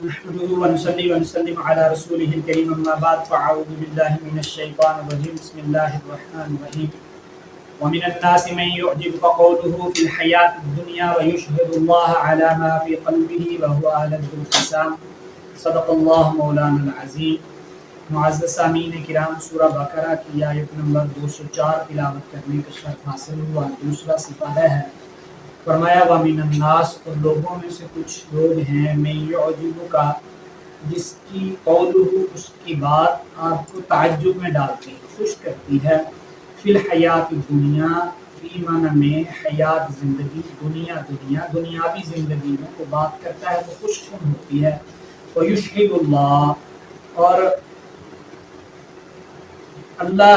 نحمده ونصلي ونسلم على رسوله الكريم اما بعد فاعوذ بالله من الشيطان الرجيم بسم الله الرحمن الرحيم ومن الناس من يعجبك قوله في الحياة الدنيا ويشهد الله على ما في قلبه وهو ألد الخصام صدق الله مولانا العظیم۔ معزز سامعین کرام، سورہ بقرہ کی آیت نمبر 204 تلاوت کرنے کا شرف حاصل ہوا۔ دوسرا سپارہ ہے۔ فرمایا وَمِنَ النَّاسِ، اور لوگوں میں سے کچھ لوگ ہیں مَن يُعْجِبُكَ، جس کی قولہ، اس کی بات آپ کو تعجب میں ڈالتی ہے، خوش کرتی ہے، فی الحیات دنیا، فی معنی میں حیات زندگی، دنیاوی زندگی میں کو بات کرتا ہے تو خوش ہوتی ہے۔ وَيُشْهِدُ اللَّهُ، اور اللہ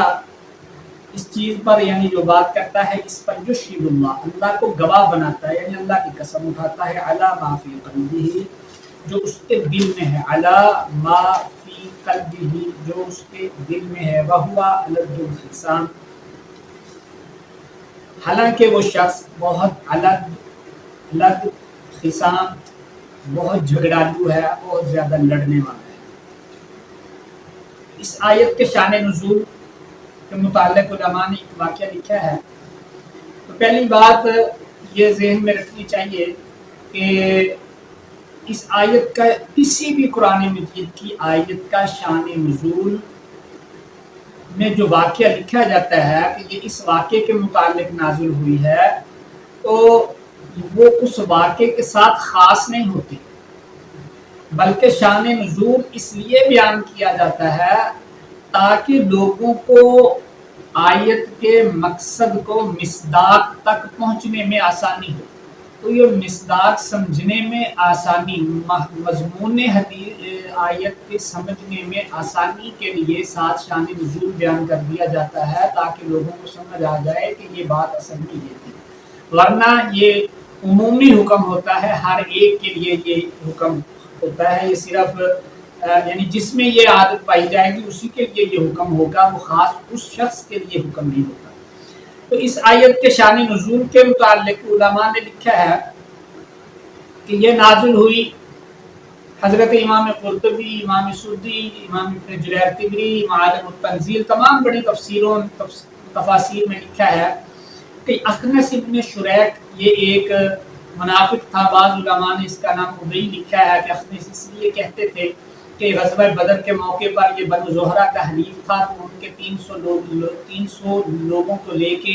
اس چیز پر یعنی جو بات کرتا ہے اس پر یشہد اللہ، اللہ کو گواہ بناتا ہے، یعنی اللہ کی قسم اٹھاتا ہے، علی ما فی قلبہ، جو اس کے دل میں ہے، علی ما فی قلبہ، جو اس کے دل میں ہے، وہو الد الخصام، حالانکہ وہ شخص بہت الد خصام، بہت جھگڑالو ہے، بہت زیادہ لڑنے والا ہے۔ اس آیت کے شان نزول کے متعلق علماء نے ایک واقعہ لکھا ہے۔ تو پہلی بات یہ ذہن میں رکھنی چاہیے کہ اس آیت کا، کسی بھی قرآن مجید کی آیت کا شان نزول میں جو واقعہ لکھا جاتا ہے کہ یہ اس واقعے کے متعلق نازل ہوئی ہے، تو وہ اس واقعے کے ساتھ خاص نہیں ہوتی، بلکہ شان نزول اس لیے بیان کیا جاتا ہے تاکہ لوگوں کو آیت کے مقصد کو مصداق تک پہنچنے میں آسانی ہو۔ تو یہ مصداق سمجھنے میں آسانی، مضمون آیت کے سمجھنے میں آسانی کے لیے ساتھ شان نزول بیان کر دیا جاتا ہے تاکہ لوگوں کو سمجھ آ جائے کہ یہ بات اصل میں یہ تھی، ورنہ یہ عمومی حکم ہوتا ہے، ہر ایک کے لیے یہ حکم ہوتا ہے، یہ صرف یعنی جس میں یہ عادت پائی جائے گی اسی کے لیے یہ حکم ہوگا، وہ خاص اس شخص کے لیے حکم نہیں ہوتا۔ تو اس آیت کے شان نزول کے متعلق علماء نے لکھا ہے کہ یہ نازل ہوئی حضرت امام قرطبی، امام سدی، امام ابن جریر طبری، معالم التنزیل، تمام بڑی تفاسیر میں لکھا ہے کہ اخنس ابن شریک یہ ایک منافق تھا۔ بعض علماء نے اس کا نام ابئی لکھا ہے کہ اخنس اس لیے کہتے تھے کہ غزوہ بدر کے موقع پر یہ بنو زہرہ کا حلیف تھا، تو ان کے 300 لوگوں کو لے کے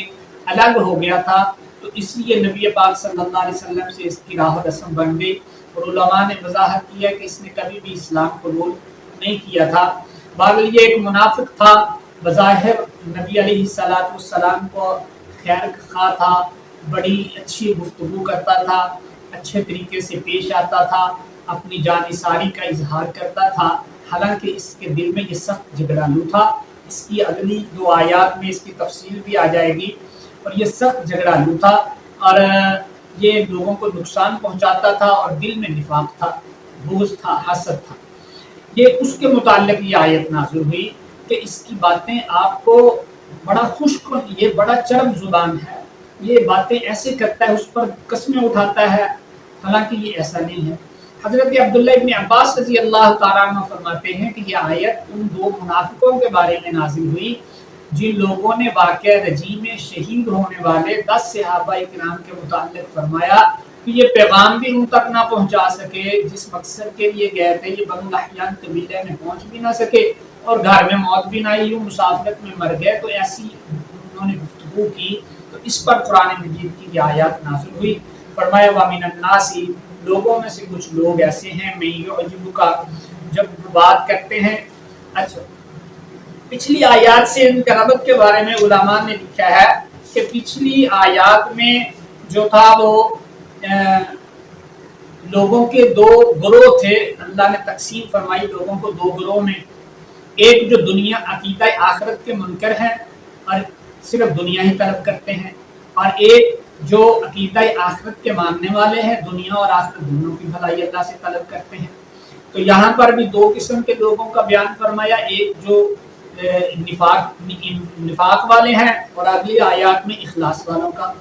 الگ ہو گیا تھا، تو اس لیے نبی پاک صلی اللہ علیہ وسلم سے اس کی راہ و رسم بن گئی، اور علماء نے وضاحت کیا کہ اس نے کبھی بھی اسلام قبول نہیں کیا تھا۔ بہرحال یہ ایک منافق تھا، بظاہر نبی علیہ السلام کو خیر خواہ تھا، بڑی اچھی گفتگو کرتا تھا، اچھے طریقے سے پیش آتا تھا، اپنی جانثاری کا اظہار کرتا تھا، حالانکہ اس کے دل میں یہ سخت جھگڑالو تھا۔ اس کی اگلی 2 آیات میں اس کی تفصیل بھی آ جائے گی، اور یہ سخت جھگڑالو تھا اور یہ لوگوں کو نقصان پہنچاتا تھا، اور دل میں نفاق تھا، بغض تھا، حسد تھا۔ یہ اس کے متعلق یہ آیت نازل ہوئی کہ اس کی باتیں آپ کو بڑا خشک، یہ بڑا چرب زبان ہے، یہ باتیں ایسے کرتا ہے، اس پر قسمیں اٹھاتا ہے، حالانکہ یہ ایسا نہیں ہے۔ حضرت عبداللہ ابن عباس رضی اللہ تعالیٰ عنہ فرماتے ہیں کہ یہ آیت ان 2 منافقوں کے بارے میں نازل ہوئی جن لوگوں نے واقعہ رجی میں شہید ہونے والے 10 صحابہ کرام کے متعلق فرمایا کہ یہ پیغام بھی ان تک نہ پہنچا سکے جس مقصد کے لیے گئے تھے، یہ بنو لحیان قبیلے میں پہنچ بھی نہ سکے، اور گھر میں موت بھی نہ آئی، مسافرت میں مر گئے، تو ایسی انہوں نے گفتگو کی، تو اس پر قرآن مجید کی یہ آیات نازل ہوئی۔ فرمایا وَمِنَ النَّاسِ، لوگوں میں سے کچھ لوگ ایسے ہیں مَن يُعْجِبُكَ، جب بات کرتے ہیں۔ اچھا، پچھلی آیات سے ان کے ربط کے بارے میں علماء نے لکھا ہے کہ پچھلی آیات میں جو تھا وہ لوگوں کے 2 گروہ تھے، اللہ نے تقسیم فرمائی لوگوں کو 2 گروہ میں، ایک جو دنیا عقیدہ آخرت کے منکر ہیں اور صرف دنیا ہی طلب کرتے ہیں، اور ایک جو عقیدہ آخرت کے ماننے والے ہیں، دنیا اور آخرت دونوں کی بھلائی اللہ سے طلب کرتے ہیں۔ تو یہاں پر بھی 2 قسم کے لوگوں کا بیان فرمایا، ایک جو نفاق والے ہیں، اور اگلی آیات میں اخلاص والوں کا۔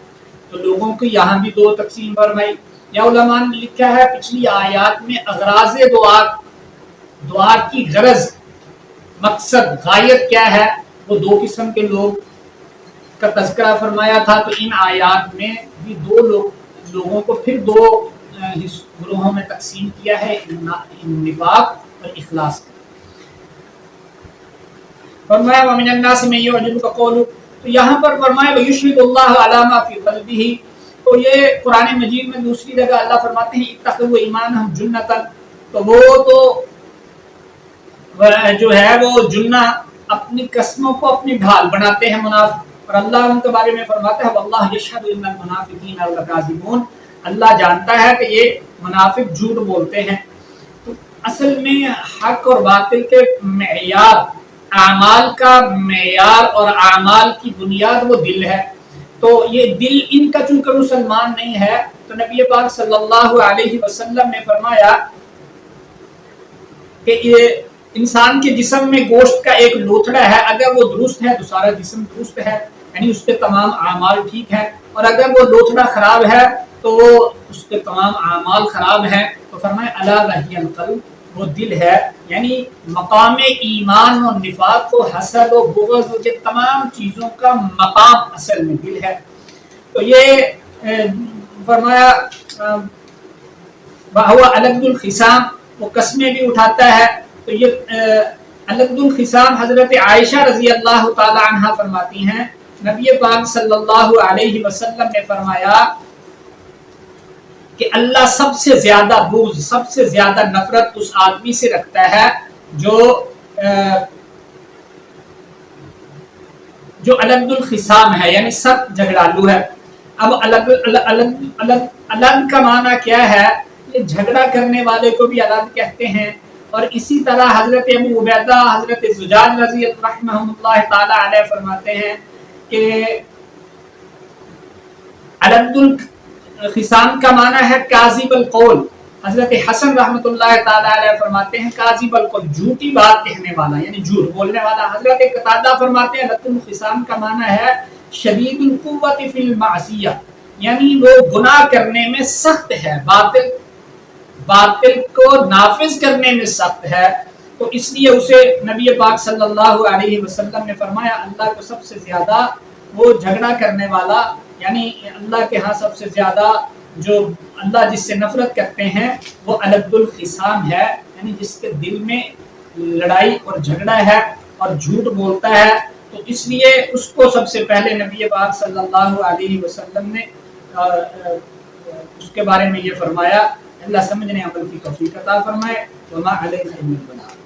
تو لوگوں کی یہاں بھی 2 تقسیم فرمائی۔ یا علماء نے لکھا ہے پچھلی آیات میں اغراض دعا کی غرض، مقصد، غایت کیا ہے، وہ دو قسم کے لوگ کا تذکرہ فرمایا تھا۔ تو ان آیات میں بھی دو لوگوں کو پھر دو گروہوں میں تقسیم کیا ہے، نفاق اور اخلاص۔ فرمایا وَمِنَ النَّاسِ مَن يُعْجِبُكَ قَوْلُهُ، تو یہاں پر فرمایا وَيُشْهِدُ اللَّهَ عَلَى مَا فِي قَلْبِهِ، تو یہ قرآن مجید میں دوسری جگہ اللہ فرماتے ہیں اتَّخَذُوا أَيْمَانَهُمْ جُنَّةً، تو وہ تو جو ہے وہ جنہ اپنی قسموں کو اپنی ڈھال بناتے ہیں منافق، اور اللہ ان کے بارے میں فرماتا ہے وَاللَّهُ يَشْهَدُ إِنَّ الْمُنَافِقِينَ لَكَاذِبُونَ، اللہ جانتا ہے کہ یہ منافق جھوٹ بولتے ہیں۔ تو اصل میں حق اور باطل کے معیار، اعمال کا معیار اور اعمال کی بنیاد وہ دل ہے۔ تو یہ دل ان کا چونکہ مسلمان نہیں ہے، تو نبی پاک صلی اللہ علیہ وسلم نے فرمایا کہ یہ انسان کے جسم میں گوشت کا ایک لوتھڑا ہے، اگر وہ درست ہے تو سارا جسم درست ہے، یعنی اس کے تمام اعمال ٹھیک ہیں، اور اگر وہ لوتھڑا خراب ہے تو اس کے تمام اعمال خراب ہیں۔ تو فرمایا الا وہی القلب، وہ دل ہے، یعنی مقام ایمان و نفاق و حسد و بغض کے تمام چیزوں کا مقام اصل میں دل ہے۔ تو یہ فرمایا وَهُوَ أَلَدُّ الْخِصَامِ، وہ قسمیں بھی اٹھاتا ہے۔ تو یہ الد الخصام حضرت عائشہ رضی اللہ تعالی عنہ فرماتی ہیں نبی پاک صلی اللہ علیہ وسلم نے فرمایا کہ اللہ سب سے زیادہ بغض، سب سے زیادہ نفرت اس آدمی سے رکھتا ہے جو الد الخصام ہے، یعنی سخت جھگڑالو ہے۔ اب الد کا معنی کیا ہے؟ یہ جھگڑا کرنے والے کو بھی الد کہتے ہیں، اور اسی طرح حضرت ابو عبیدہ حضرت زجاج رضی اللہ تعالی علیہ فرماتے ہیں کہ الد الخصام کا معنی ہے کاذب القول۔ حضرت حسن رحمۃ اللہ تعالی علیہ فرماتے ہیں کاذب القول، جھوٹی بات کہنے والا، یعنی جھوٹ بولنے والا۔ حضرت قتادہ فرماتے ہیں الد الخصام کا معنی ہے شدید القوت فی المعصیہ، یعنی وہ گناہ کرنے میں سخت ہے، باطل کو نافذ کرنے میں سخت ہے۔ تو اس لیے اسے نبی پاک صلی اللہ علیہ وسلم نے فرمایا اللہ کو سب سے زیادہ وہ جھگڑا کرنے والا، یعنی اللہ کے ہاں سب سے زیادہ جو اللہ جس سے نفرت کرتے ہیں وہ الد الخصام ہے، یعنی جس کے دل میں لڑائی اور جھگڑا ہے اور جھوٹ بولتا ہے۔ تو اس لیے اس کو سب سے پہلے نبی پاک صلی اللہ علیہ وسلم نے اس کے بارے میں یہ فرمایا۔ اللہ سمجھنے عمل کی توفیق عطا فرمائے۔ وما علینا الا البلاغ۔